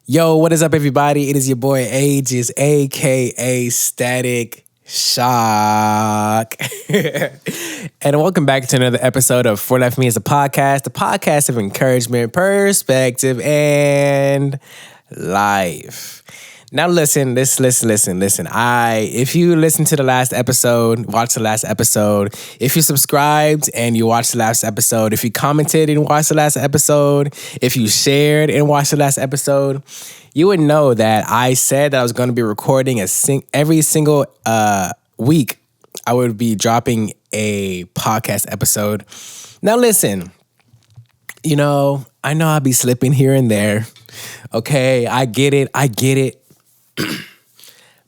Yo, what is up, everybody? It is your boy Agius, aka Static Shock. And welcome back to another episode of For Life Me is a podcast, the podcast of encouragement, perspective, and life. Now listen. If you listened to the last episode, watch the last episode. If you subscribed and you watched the last episode, if you commented and watched the last episode, if you shared and watched the last episode, you would know that I said that I was going to be recording every single week. I would be dropping a podcast episode. Now listen, I know I'll be slipping here and there. Okay, I get it.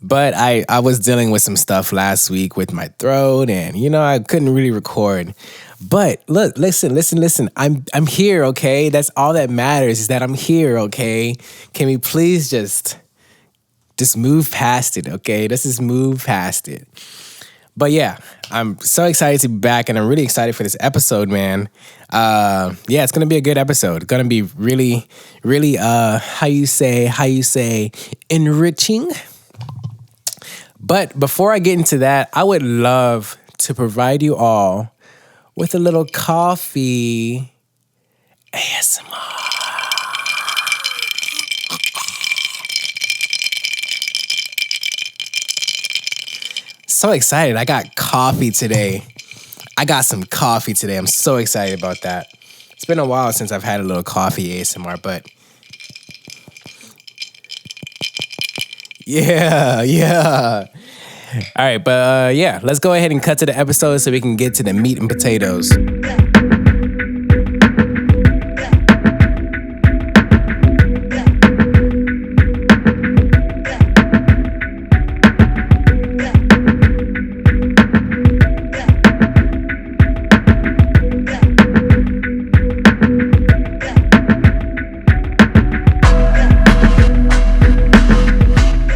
But I was dealing with some stuff last week with my throat and, I couldn't really record. But look, listen. I'm here, okay? That's all that matters is that I'm here, okay? Can we please just move past it, okay? Let's just move past it. But yeah, I'm so excited to be back and I'm really excited for this episode, man. It's going to be a good episode. It's going to be really, how you say, enriching. But before I get into that, I would love to provide you all with a little coffee ASMR. So excited. I got coffee today. I'm so excited about that. It's been a while since I've had a little coffee ASMR, but yeah. All right, but let's go ahead and cut to the episode so we can get to the meat and potatoes.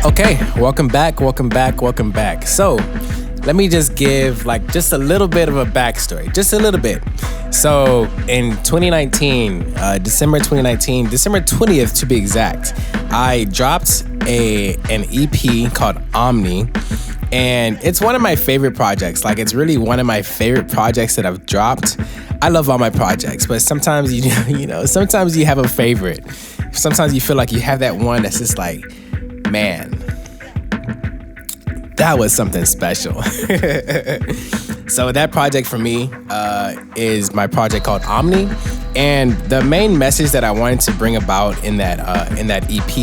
Okay, welcome back. So, let me just give just a little bit of a backstory, just a little bit. So, in 2019, December 20th to be exact, I dropped an EP called Omni, and it's one of my favorite projects. It's really one of my favorite projects that I've dropped. I love all my projects, but sometimes sometimes you have a favorite. Sometimes you feel like you have that one that's just man, that was something special. So that project for me is my project called Omni, and the main message that I wanted to bring about in that EP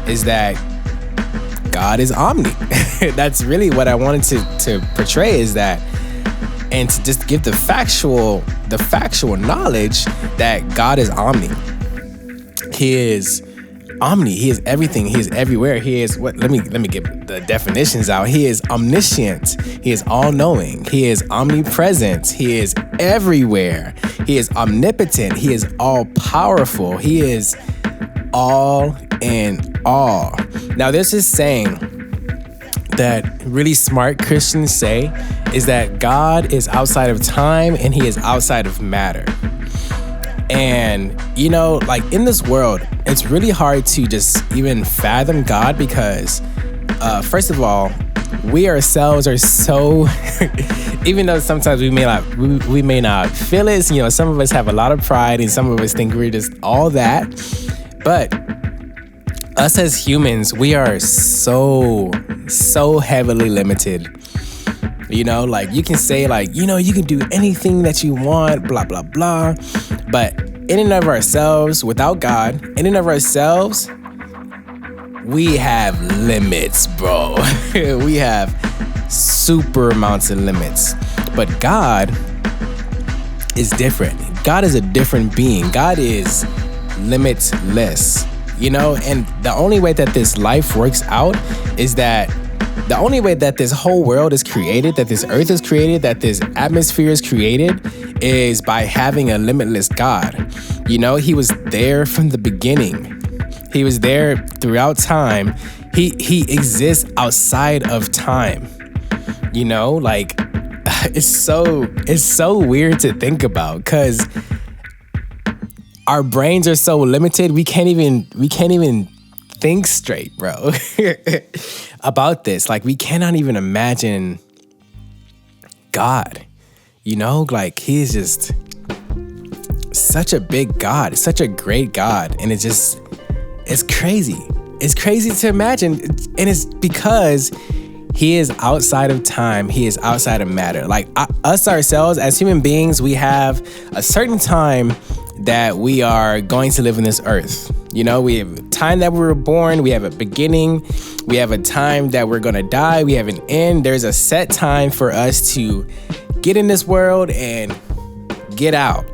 is that God is Omni. That's really what I wanted to portray, is that, and to just give the factual knowledge that God is Omni. He is Omni. He is everything. He is everywhere. He is what? Let me get the definitions out. He is omniscient. He is all-knowing. He is omnipresent. He is everywhere. He is omnipotent. He is all-powerful. He is all in all. Now, there's this saying that really smart Christians say is that God is outside of time and He is outside of matter. And, in this world, it's really hard to just even fathom God because, first of all, we ourselves are so, even though sometimes we may not feel it, some of us have a lot of pride and some of us think we're just all that. But us as humans, we are so heavily limited. You can say you can do anything that you want, blah, blah, blah. But in and of ourselves, without God, in and of ourselves, we have limits, bro. We have super amounts of limits. But God is different. God is a different being. God is limitless, and the only way that this life works out is that the only way that this whole world is created, that this earth is created, that this atmosphere is created, is by having a limitless God. He was there from the beginning. He was there throughout time. He exists outside of time. It's so weird to think about because our brains are so limited. We can't even think straight, bro, about this. Like, we cannot even imagine God, like he's just such a big God, such a great God. And it's crazy. It's crazy to imagine. And it's because he is outside of time. He is outside of matter. Like us ourselves as human beings, we have a certain time that we are going to live in this earth. We have a time that we were born. We have a beginning. We have a time that we're going to die. We have an end. There's a set time for us to get in this world and get out.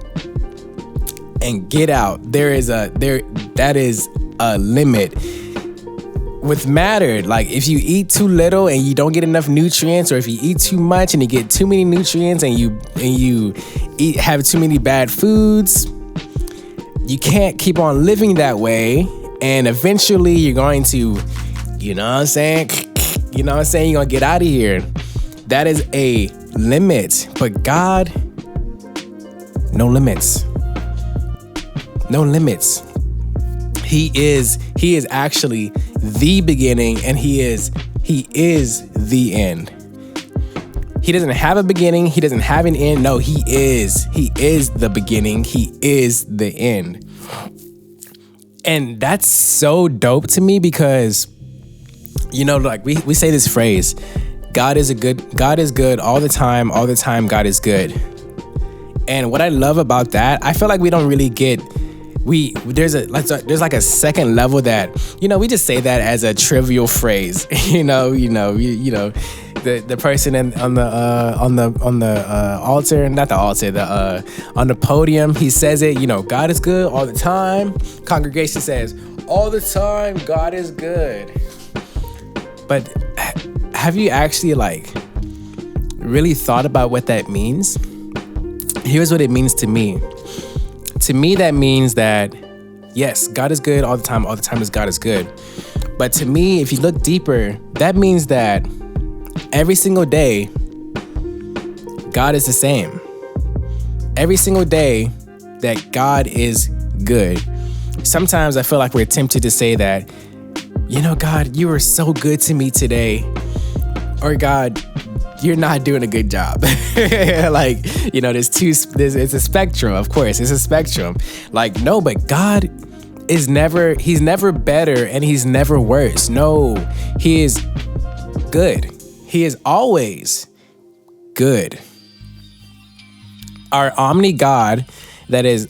And get out. That is a limit. With matter, like if you eat too little and you don't get enough nutrients, or if you eat too much and you get too many nutrients and you have too many bad foods, you can't keep on living that way. And eventually you're going to, you're going to get out of here. That is a limit. But God, no limits. No limits. He is actually the beginning, and he is the end. He doesn't have a beginning. He doesn't have an end. No, he is the beginning. He is the end. And that's so dope to me because, like we say this phrase, God is good all the time God is good. And what I love about that, I feel like we don't really get, there's like a second level that, we just say that as a trivial phrase, the person on the altar, not the altar, on the podium, he says it, God is good all the time. Congregation says, all the time, God is good. But have you actually really thought about what that means? Here's what it means to me. To me, that means that, yes, God is good all the time is God is good. But to me, if you look deeper, that means that every single day, God is the same. Every single day that God is good. Sometimes I feel like we're tempted to say that, God, you were so good to me today. Or God, you're not doing a good job. It's a spectrum, of course. It's a spectrum. No, but God he's never better and he's never worse. No, he is good. He is always good. Our Omni God that is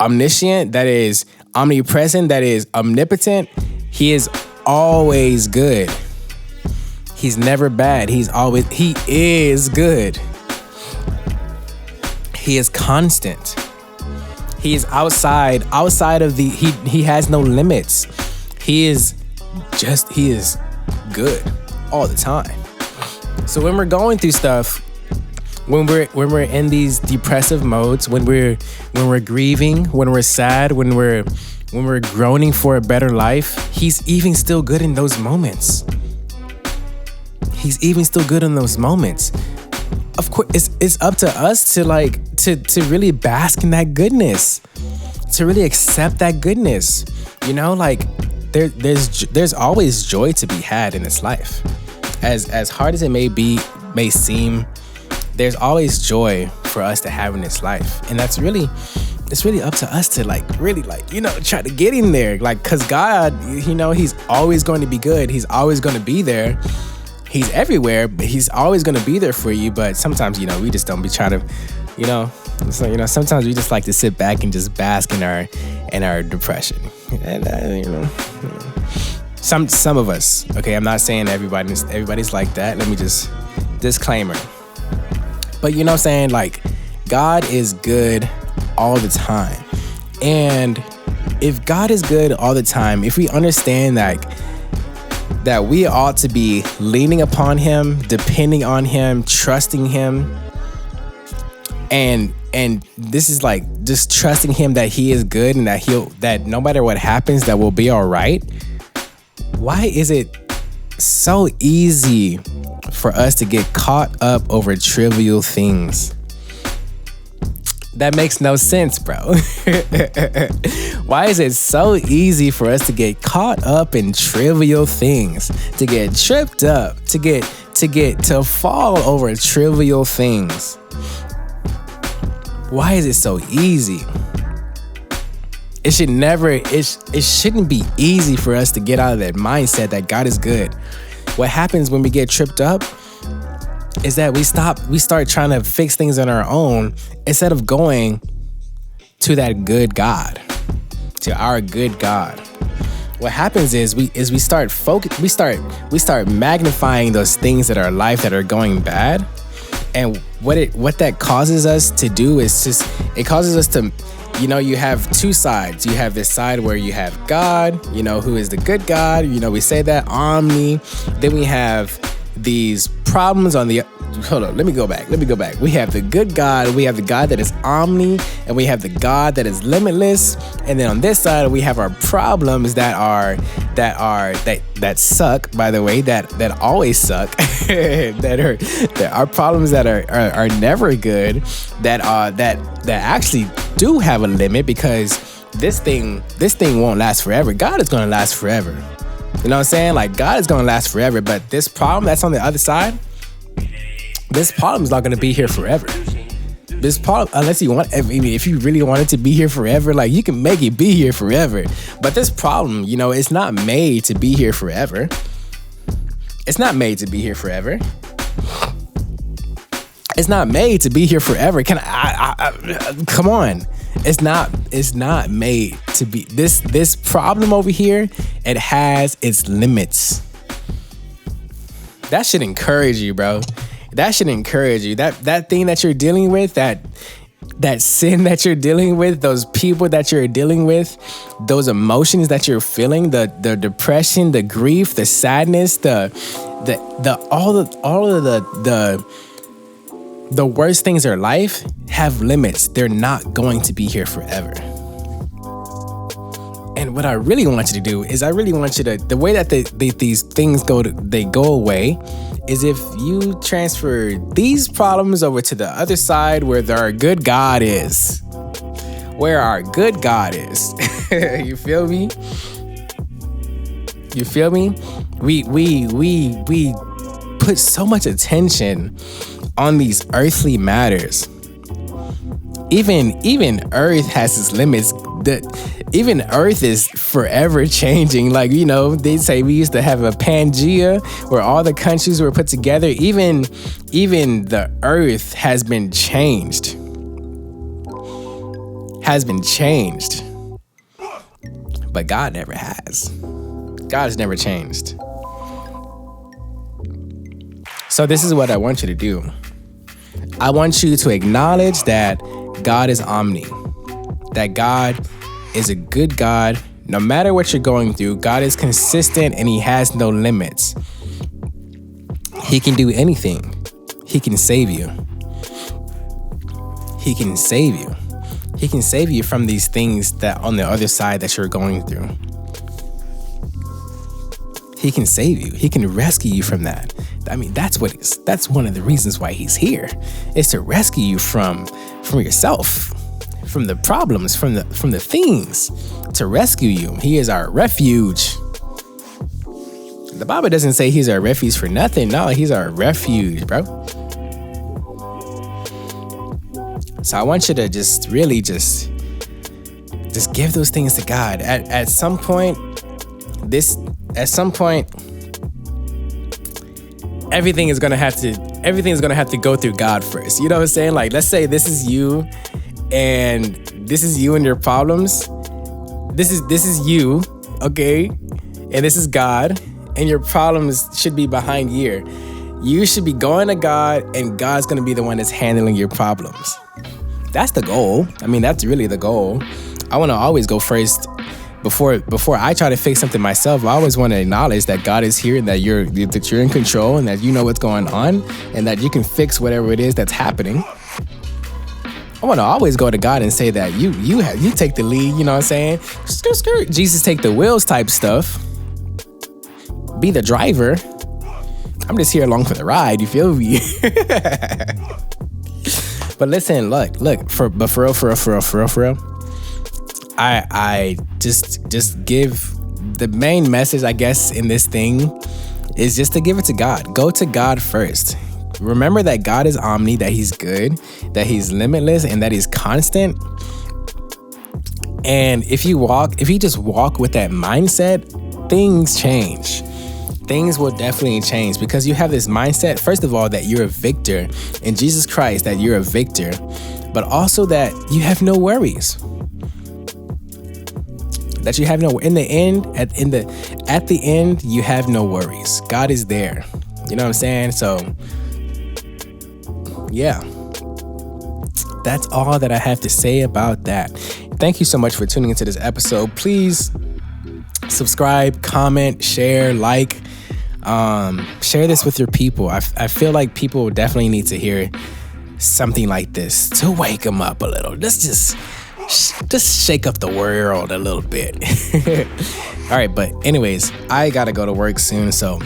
omniscient, that is omnipresent, that is omnipotent, he is always good. He's never bad. He is good. He is constant. He is outside of he has no limits. He is good all the time. So when we're going through stuff, when we're in these depressive modes, when we're grieving, when we're sad, when we're groaning for a better life, he's even still good in those moments. He's even still good in those moments. Of course, it's up to us to really bask in that goodness, to really accept that goodness. There's always joy to be had in this life. As hard as it may seem, there's always joy for us to have in this life, and it's really up to us to try to get in there, cause God, he's always going to be good. He's always going to be there. He's everywhere, but he's always going to be there for you. But sometimes, we just don't be trying to, sometimes we just like to sit back and just bask in our depression. And, some of us, okay, I'm not saying everybody's like that. Let me just disclaimer. But God is good all the time. And if God is good all the time, if we understand that we ought to be leaning upon him, depending on him, trusting him. And this is just trusting him that he is good and that no matter what happens, that we'll be all right. Why is it so easy for us to get caught up over trivial things? That makes no sense, bro. Why is it so easy for us to get caught up in trivial things, to get tripped up, to fall over trivial things? Why is it so easy? It shouldn't be easy for us to get out of that mindset that God is good. What happens when we get tripped up is that we start trying to fix things on our own instead of going to that good God, to our good God. What happens is we start magnifying those things that are life that are going bad, and what that causes us to do is it causes us to, you have two sides. You have this side where you have God, who is the good God. We say that, Omni. Then we have these problems on the... Hold on, let me go back. We have the good God, we have the God that is Omni, and we have the God that is limitless. And then on this side, we have our problems that suck, by the way, that always suck, that are problems that are never good, that actually do have a limit, because this thing won't last forever. God is going to last forever. You know what I'm saying? Like, God is going to last forever, but this problem that's on the other side, this problem is not going to be here forever. This problem, unless you want, if you really want it to be here forever, like, you can make it be here forever. But this problem, it's not made to be here forever. It's not made to be here forever. It's not made to be here forever. Come on. It's not made to be. This problem over here, it has its limits. That should encourage you, bro. That should encourage you. That thing that you're dealing with, that sin that you're dealing with, those people that you're dealing with, those emotions that you're feeling, the depression, the grief, the sadness, all of the worst things in life have limits. They're not going to be here forever. And what I really want you to do is the way that these things go away is if you transfer these problems over to the other side where our good God is. Where our good God is. You feel me? You feel me? We put so much attention on these earthly matters. Even Earth has its limits. Even Earth is forever changing. Like, they say we used to have a Pangea where all the countries were put together. Even the Earth has been changed. But God never has. God has never changed. So this is what I want you to do. I want you to acknowledge that God is Omni, that God is a good God. No matter what you're going through, God is consistent and he has no limits. He can do anything. He can save you. He can save you. He can save you from these things that on the other side that you're going through. He can save you. He can rescue you from that. That's one of the reasons why he's here, is to rescue you from yourself, from the problems, from the things, to rescue you. He is our refuge. The Bible doesn't say he's our refuge for nothing. No, he's our refuge, bro. So I want you to just really just give those things to God. At some point, everything's gonna have to go through God first. You know what I'm saying? Like, let's say this is you and your problems. This is you, okay? And this is God, and your problems should be behind you. You should be going to God, and God's gonna be the one that's handling your problems. That's the goal. That's really the goal. I wanna always go first. Before I try to fix something myself, I always want to acknowledge that God is here and that you're in control and that you know what's going on and that you can fix whatever it is that's happening. I want to always go to God and say that you take the lead, you know what I'm saying? Jesus take the wheels type stuff. Be the driver. I'm just here along for the ride, you feel me? But listen, look, for real. I just give the main message, I guess, in this thing is just to give it to God. Go to God first. Remember that God is omni, that he's good, that he's limitless, and that he's constant. And if you just walk with that mindset, things change. Things will definitely change because you have this mindset, first of all, that you're a victor in Jesus Christ, that you're a victor, but also that you have no worries. That you have at the end, you have no worries. God is there. You know what I'm saying? So, yeah. That's all that I have to say about that. Thank you so much for tuning into this episode. Please subscribe, comment, share, like, share this with your people. I feel like people definitely need to hear something like this to wake them up a little. Let's just shake up the world a little bit. All right, but anyways, I gotta go to work soon, so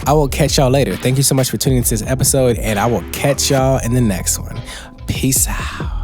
I will catch y'all later. Thank you so much for tuning into this episode, and I will catch y'all in the next one. Peace out.